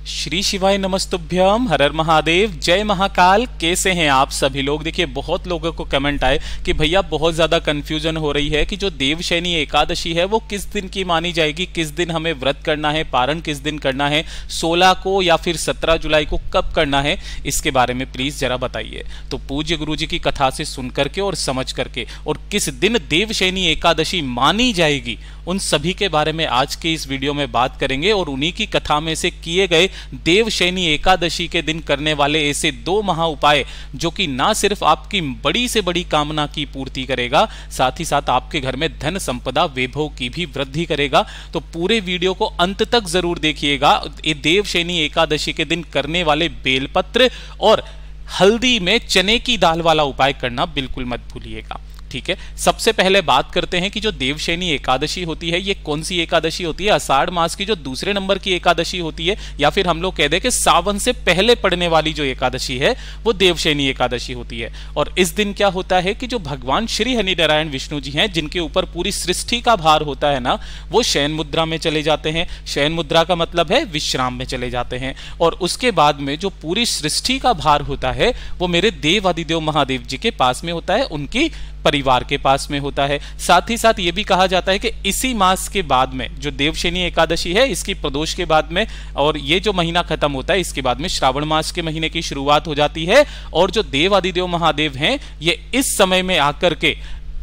श्री शिवाय नमस्तुभ्यम, हर हर महादेव, जय महाकाल। कैसे हैं आप सभी लोग। देखिए बहुत लोगों को कमेंट आए कि भैया बहुत ज्यादा कंफ्यूजन हो रही है कि जो देवशयनी एकादशी है वो किस दिन की मानी जाएगी, किस दिन हमें व्रत करना है, पारण किस दिन करना है, 16 को या फिर 17 जुलाई को कब करना है, इसके बारे में प्लीज जरा बताइए। तो पूज्य गुरु जी की कथा से सुन करके और समझ करके और किस दिन देवशयनी एकादशी मानी जाएगी, उन सभी के बारे में आज के इस वीडियो में बात करेंगे। और उन्हीं की कथा में से किए गए देवशयनी एकादशी के दिन करने वाले ऐसे 2 महा उपाय जो कि ना सिर्फ आपकी बड़ी से बड़ी कामना की पूर्ति करेगा, साथ ही साथ आपके घर में धन संपदा वैभव की भी वृद्धि करेगा। तो पूरे वीडियो को अंत तक जरूर देखिएगा। ये देवशयनी एकादशी के दिन करने वाले बेलपत्र और हल्दी में चने की दाल वाला उपाय करना बिल्कुल मत भूलिएगा, ठीक है। सबसे पहले बात करते हैं कि जो देवशयनी एकादशी होती है ये कौन सी एकादशी होती है। आषाढ़ मास की जो दूसरे नंबर की एकादशी होती है, या फिर हम लोग कह दें कि सावन से पहले पड़ने वाली जो एकादशी है वो देवशयनी एकादशी होती है। और इस दिन क्या होता है कि जो भगवान श्री हरिनारायण विष्णु जी हैं, जिनके ऊपर पूरी सृष्टि का भार होता है ना, वो शयन मुद्रा में चले जाते हैं। शयन मुद्रा का मतलब है विश्राम में चले जाते हैं। और उसके बाद में जो पूरी सृष्टि का भार होता है वो मेरे देव आदिदेव महादेव जी के पास में होता है, उनकी परिवार के पास में होता है। साथ ही साथ ये भी कहा जाता है कि इसी मास के बाद में जो देवशयनी एकादशी है, इसकी प्रदोष के बाद में, और ये जो महीना खत्म होता है इसके बाद में श्रावण मास के महीने की शुरुआत हो जाती है। और जो देव आदिदेव महादेव हैं ये इस समय में आकर के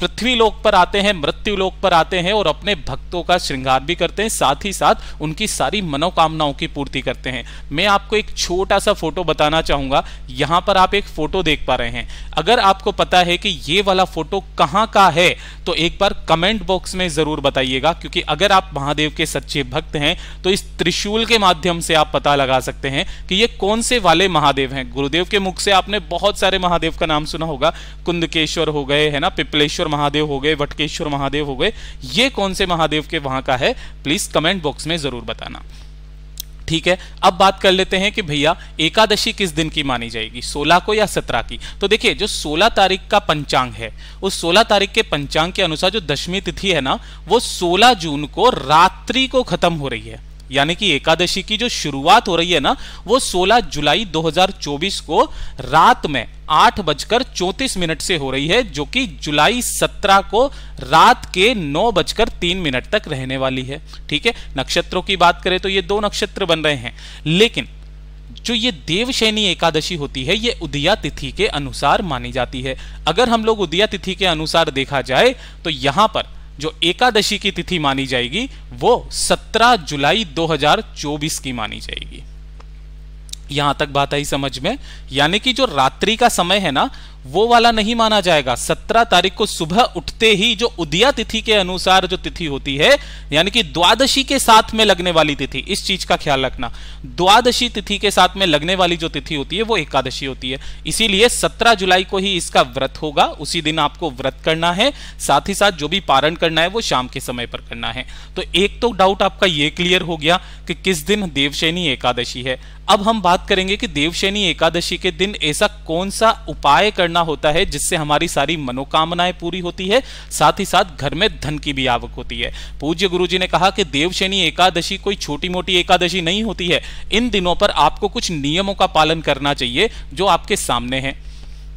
पृथ्वी लोक पर आते हैं, मृत्यु लोक पर आते हैं और अपने भक्तों का श्रृंगार भी करते हैं, साथ ही साथ उनकी सारी मनोकामनाओं की पूर्ति करते हैं। मैं आपको एक छोटा सा फोटो बताना चाहूंगा। यहां पर आप एक फोटो देख पा रहे हैं। अगर आपको पता है कि ये वाला फोटो कहां का है तो एक बार कमेंट बॉक्स में जरूर बताइएगा, क्योंकि अगर आप महादेव के सच्चे भक्त हैं तो इस त्रिशूल के माध्यम से आप पता लगा सकते हैं कि ये कौन से वाले महादेव हैं। गुरुदेव के मुख से आपने बहुत सारे महादेव का नाम सुना होगा, कुंदकेश्वर हो गए, है ना, पिपलेश्वर महादेव हो गए, वटकेश्वर महादेव हो गए। ये कौन से महादेव के वहां का है, प्लीज कमेंट बॉक्स में जरूर बताना, ठीक है। अब बात कर लेते हैं कि भैया एकादशी किस दिन की मानी जाएगी, 16 को या 17 की। तो देखिए जो 16 तारीख का पंचांग है, उस 16 तारीख के पंचांग के अनुसार जो दशमी तिथि है ना, वो 16 जून को रात्रि को खत्म हो रही है। यानी कि एकादशी की जो शुरुआत हो रही है ना, वो 16 जुलाई 2024 को रात में 8:34 से हो रही है, जो कि जुलाई 17 को रात के 9:03 तक रहने वाली है, ठीक है। नक्षत्रों की बात करें तो ये 2 नक्षत्र बन रहे हैं, लेकिन जो ये देवशयनी एकादशी होती है ये उदया तिथि के अनुसार मानी जाती है। अगर हम लोग उदया तिथि के अनुसार देखा जाए तो यहां पर जो एकादशी की तिथि मानी जाएगी वो 17 जुलाई 2024 की मानी जाएगी। यहां तक बात आई समझ में। यानी कि जो रात्रि का समय है ना, वो वाला नहीं माना जाएगा। 17 तारीख को सुबह उठते ही जो उदया तिथि के अनुसार जो तिथि होती है, यानी कि द्वादशी के साथ में लगने वाली तिथि, इस चीज का ख्याल रखना, द्वादशी तिथि के साथ में लगने वाली जो तिथि होती है वो एकादशी होती है। इसीलिए 17 जुलाई को ही इसका व्रत होगा, उसी दिन आपको व्रत करना है। साथ ही साथ जो भी पारण करना है वो शाम के समय पर करना है। तो एक तो डाउट आपका ये क्लियर हो गया कि किस दिन देवशयनी एकादशी है। अब हम बात करेंगे कि देवशयनी एकादशी के दिन ऐसा कौन सा उपाय करना होता है जिससे हमारी सारी मनोकामनाएं पूरी होती है, साथ ही साथ घर में धन की भी आवक होती है। पूज्य गुरु जी ने कहा कि देवशयनी एकादशी कोई छोटी मोटी एकादशी नहीं होती है। इन दिनों पर आपको कुछ नियमों का पालन करना चाहिए जो आपके सामने है।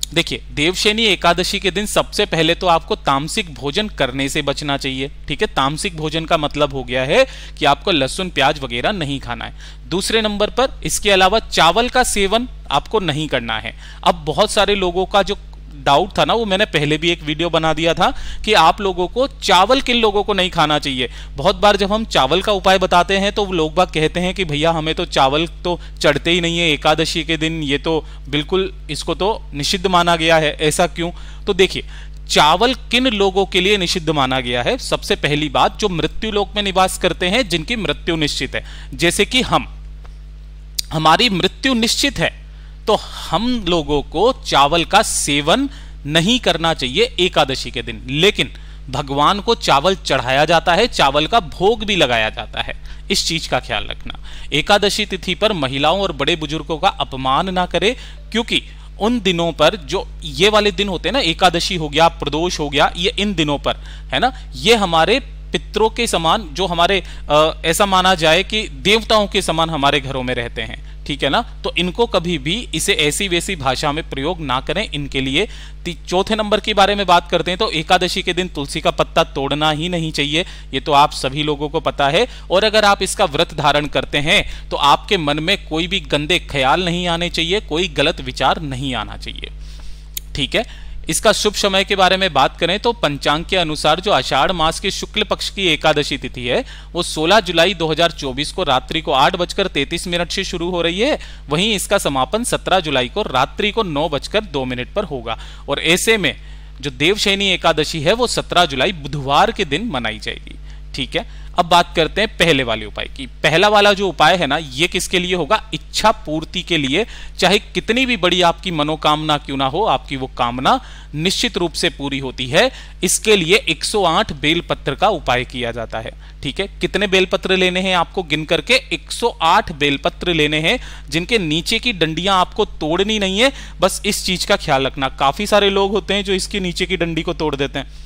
देखिए देवशयनी एकादशी के दिन सबसे पहले तो आपको तामसिक भोजन करने से बचना चाहिए, ठीक है। तामसिक भोजन का मतलब हो गया है कि आपको लहसुन प्याज वगैरह नहीं खाना है। दूसरे नंबर पर इसके अलावा चावल का सेवन आपको नहीं करना है। अब बहुत सारे लोगों का जो डाउट था ना, वो मैंने पहले भी एक वीडियो बना दिया था कि आप लोगों को चावल किन लोगों को नहीं खाना चाहिए। बहुत बार जब हम चावल का उपाय बताते हैं तो लोग बाग कहते हैं कि भैया हमें तो चावल तो चढ़ते ही नहीं है एकादशी के दिन, ये तो बिल्कुल इसको तो निषिद्ध माना गया है, ऐसा क्यों। तो देखिए चावल किन लोगों के लिए निषिद्ध माना गया है। सबसे पहली बात, जो मृत्यु लोक में निवास करते हैं, जिनकी मृत्यु निश्चित है, जैसे कि हमारी मृत्यु निश्चित है, तो हम लोगों को चावल का सेवन नहीं करना चाहिए एकादशी के दिन। लेकिन भगवान को चावल चढ़ाया जाता है, चावल का भोग भी लगाया जाता है, इस चीज का ख्याल रखना। एकादशी तिथि पर महिलाओं और बड़े बुजुर्गों का अपमान ना करें, क्योंकि उन दिनों पर जो ये वाले दिन होते हैं ना, एकादशी हो गया, प्रदोष हो गया, ये इन दिनों पर है ना, ये हमारे पितरों के समान, जो हमारे ऐसा माना जाए कि देवताओं के समान हमारे घरों में रहते हैं, ठीक है ना। तो इनको कभी भी इसे ऐसी वैसी भाषा में प्रयोग ना करें इनके लिए। चौथे नंबर के बारे में बात करते हैं तो एकादशी के दिन तुलसी का पत्ता तोड़ना ही नहीं चाहिए, ये तो आप सभी लोगों को पता है। और अगर आप इसका व्रत धारण करते हैं तो आपके मन में कोई भी गंदे ख्याल नहीं आने चाहिए, कोई गलत विचार नहीं आना चाहिए, ठीक है। इसका शुभ समय के बारे में बात करें तो पंचांग के अनुसार जो आषाढ़ मास के शुक्ल पक्ष की एकादशी तिथि है वो 16 जुलाई 2024 को रात्रि को 8:33 से शुरू हो रही है। वहीं इसका समापन 17 जुलाई को रात्रि को 9:02 पर होगा। और ऐसे में जो देवशयनी एकादशी है वो 17 जुलाई बुधवार के दिन मनाई जाएगी, ठीक है। अब बात करते हैं पहले वाले उपाय की। पहला वाला जो उपाय है ना, ये किसके लिए होगा? इच्छा पूर्ति के लिए। चाहे कितनी भी बड़ी आपकी मनोकामना क्यों ना हो, आपकी वो कामना निश्चित रूप से पूरी होती है। इसके लिए 108 बेलपत्र का उपाय किया जाता है, ठीक है। कितने बेलपत्र लेने हैं आपको? गिन करके 108 बेलपत्र लेने हैं, जिनके नीचे की डंडियां आपको तोड़नी नहीं है। बस इस चीज का ख्याल रखना, काफी सारे लोग होते हैं जो इसकी नीचे की डंडी को तोड़ देते हैं।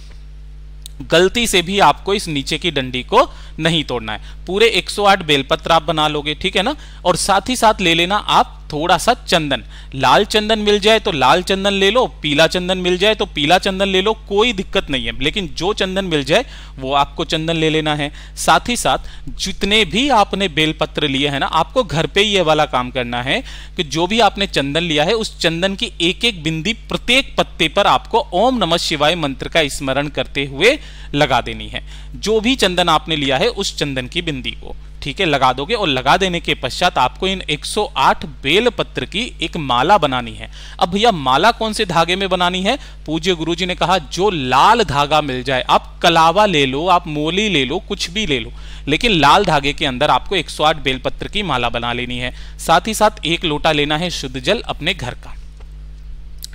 गलती से भी आपको इस नीचे की डंडी को नहीं तोड़ना है। पूरे 108 बेलपत्र आप बना लोगे, ठीक है ना। और साथ ही साथ ले लेना आप थोड़ा सा चंदन। लाल चंदन मिल जाए तो लाल चंदन ले लो, पीला चंदन मिल जाए तो पीला चंदन ले लो, कोई दिक्कत नहीं है। लेकिन जो चंदन मिल जाए वो आपको चंदन ले लेना है। साथ ही साथ जितने भी आपने बेलपत्र लिए हैं ना, आपको घर पे ही ये वाला काम करना है कि जो भी आपने चंदन लिया है उस चंदन की एक एक बिंदी प्रत्येक पत्ते पर आपको ओम नमः शिवाय मंत्र का स्मरण करते हुए लगा देनी है। जो भी चंदन आपने लिया है उस चंदन की बिंदी को, ठीक है, लगा दोगे। और लगा देने के पश्चात आपको इन 108 बेलपत्र की एक माला बनानी है। अब भैया माला कौन से धागे में बनानी है? पूज्य गुरुजी ने कहा जो लाल धागा मिल जाए, आप कलावा ले लो, आप मोली ले लो, कुछ भी ले लो, लेकिन लाल धागे के अंदर आपको 108 बेलपत्र की माला बना लेनी है। साथ ही साथ 1 लोटा लेना है शुद्ध जल अपने घर का,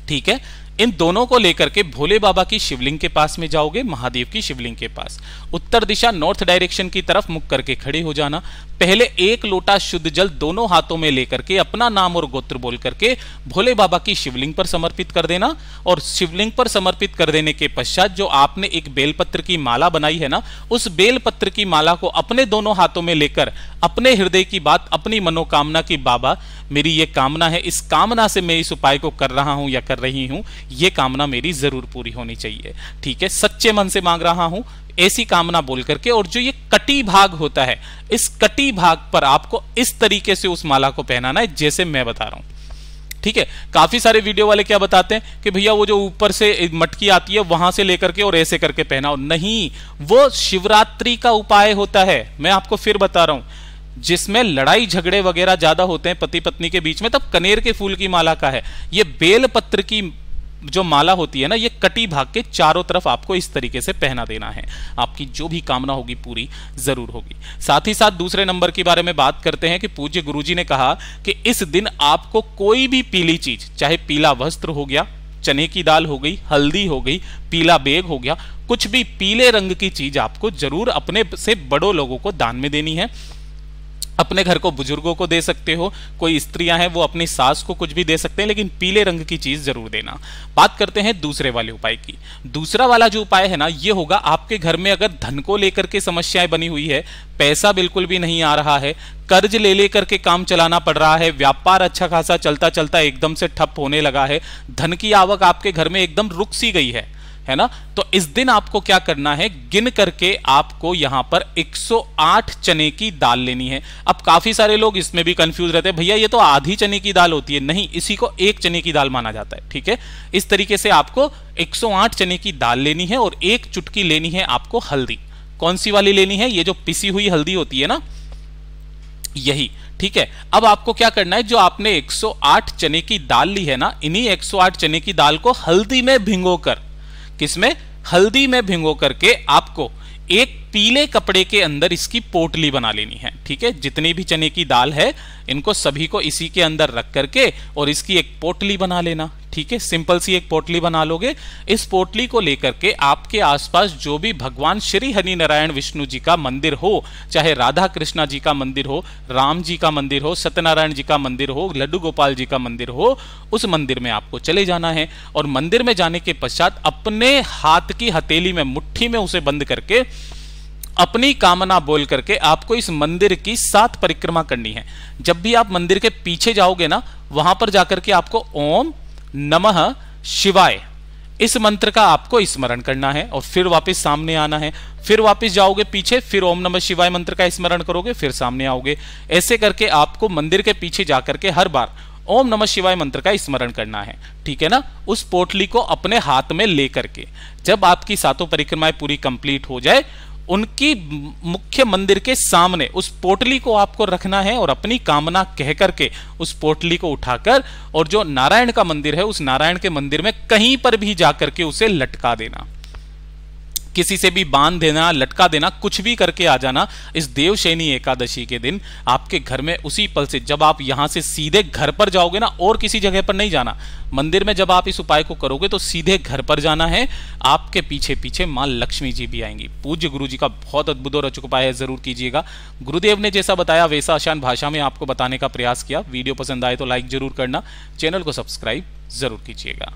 ठीक है। इन दोनों को लेकर के भोले बाबा की शिवलिंग के पास में जाओगे, महादेव की शिवलिंग के पास। उत्तर दिशा नॉर्थ डायरेक्शन की तरफ मुख करके खड़े हो जाना। पहले 1 लोटा शुद्ध जल दोनों हाथों में लेकर के अपना नाम और गोत्र बोल करके भोले बाबा की शिवलिंग पर समर्पित कर देना। और शिवलिंग पर समर्पित कर देने के पश्चात जो आपने एक बेलपत्र की माला बनाई है ना, उस बेलपत्र की माला को अपने दोनों हाथों में लेकर अपने हृदय की बात, अपनी मनोकामना की, बाबा मेरी ये कामना है, इस कामना से मैं इस उपाय को कर रहा हूं या कर रही हूं, ये कामना मेरी जरूर पूरी होनी चाहिए, ठीक है, सच्चे मन से मांग रहा हूं, ऐसी कामना बोल करके। और जो ये कटी भाग होता है, इस कटी भाग पर आपको इस तरीके से उस माला को पहनाना है जैसे मैं बता रहा हूं, ठीक है। काफी सारे वीडियो वाले क्या बताते हैं कि भैया वो जो ऊपर से मटकी आती है वहां से लेकर के और ऐसे करके पहनाओ। नहीं, वो शिवरात्रि का उपाय होता है। मैं आपको फिर बता रहा हूं, जिसमें लड़ाई झगड़े वगैरह ज्यादा होते हैं पति पत्नी के बीच में, तब कनेर के फूल की माला का है। ये बेलपत्र की जो माला होती है ना, ये कटी भाग के चारों तरफ आपको इस तरीके से पहना देना है। आपकी जो भी कामना होगी पूरी जरूर होगी। साथ ही साथ दूसरे नंबर के बारे में बात करते हैं कि पूज्य गुरुजी ने कहा कि इस दिन आपको कोई भी पीली चीज, चाहे पीला वस्त्र हो गया, चने की दाल हो गई, हल्दी हो गई, पीला बेग हो गया, कुछ भी पीले रंग की चीज आपको जरूर अपने से बड़ों लोगों को दान में देनी है। अपने घर को बुजुर्गों को दे सकते हो, कोई स्त्रियां हैं वो अपनी सास को कुछ भी दे सकते हैं, लेकिन पीले रंग की चीज जरूर देना। बात करते हैं दूसरे वाले उपाय की। दूसरा वाला जो उपाय है ना, ये होगा आपके घर में अगर धन को लेकर के समस्याएं बनी हुई है, पैसा बिल्कुल भी नहीं आ रहा है, कर्ज ले लेकर के काम चलाना पड़ रहा है, व्यापार अच्छा खासा चलता चलता एकदम से ठप होने लगा है, धन की आवक आपके घर में एकदम रुक सी गई है ना, तो इस दिन आपको क्या करना है, गिन करके आपको यहां पर 108 चने की दाल लेनी है। अब काफी सारे लोग इसमें भी कंफ्यूज रहते हैं, भैया ये तो आधी चने की दाल होती है। नहीं, इसी को 1 चने की दाल माना जाता है, ठीक है। इस तरीके से आपको 108 चने की दाल लेनी है और 1 चुटकी लेनी है आपको हल्दी। कौन सी वाली लेनी है? ये जो पिसी हुई हल्दी होती है ना, यही, ठीक है। अब आपको क्या करना है, जो आपने 108 चने की दाल ली है ना, इन्हीं 108 चने की दाल को हल्दी में भिंगोकर, किसमें? हल्दी में भिंगो करके आपको एक पीले कपड़े के अंदर इसकी पोटली बना लेनी है, ठीक है। जितनी भी चने की दाल है इनको सभी को इसी के अंदर रख करके और इसकी एक पोटली बना लेना, ठीक है। सिंपल सी एक पोटली बना लोगे। इस पोटली को लेकर के आपके आसपास जो भी भगवान श्री हरि नारायण विष्णु जी का मंदिर हो, चाहे राधा कृष्णा जी का मंदिर हो, राम जी का मंदिर हो, सत्यनारायण जी का मंदिर हो, लड्डू गोपाल जी का मंदिर हो, उस मंदिर में आपको चले जाना है। और मंदिर में जाने के पश्चात अपने हाथ की हथेली में, मुट्ठी में उसे बंद करके अपनी कामना बोल करके आपको इस मंदिर की 7 परिक्रमा करनी है। जब भी आप मंदिर के पीछे जाओगे ना, वहां पर जाकर के आपको ओम नमः शिवाय इस मंत्र का आपको स्मरण करना है और फिर वापस सामने आना है। फिर वापस जाओगे पीछे, फिर ओम नमः शिवाय मंत्र का स्मरण करोगे, फिर सामने आओगे। ऐसे करके आपको मंदिर के पीछे जाकर के हर बार ओम नमः शिवाय मंत्र का स्मरण करना है, ठीक है ना। उस पोटली को अपने हाथ में लेकर के जब आपकी 7 परिक्रमाएं पूरी कंप्लीट हो जाए, उनकी मुख्य मंदिर के सामने उस पोटली को आपको रखना है और अपनी कामना कह करके उस पोटली को उठाकर और जो नारायण का मंदिर है उस नारायण के मंदिर में कहीं पर भी जाकर के उसे लटका देना। किसी से भी बांध देना, लटका देना, कुछ भी करके आ जाना। इस देवशयनी एकादशी के दिन आपके घर में उसी पल से, जब आप यहां से सीधे घर पर जाओगे ना, और किसी जगह पर नहीं जाना, मंदिर में जब आप इस उपाय को करोगे तो सीधे घर पर जाना है। आपके पीछे पीछे मां लक्ष्मी जी भी आएंगी। पूज्य गुरु जी का बहुत अद्भुत और अचूक उपाय है, जरूर कीजिएगा। गुरुदेव ने जैसा बताया वैसा आसान भाषा में आपको बताने का प्रयास किया। वीडियो पसंद आए तो लाइक जरूर करना, चैनल को सब्सक्राइब जरूर कीजिएगा।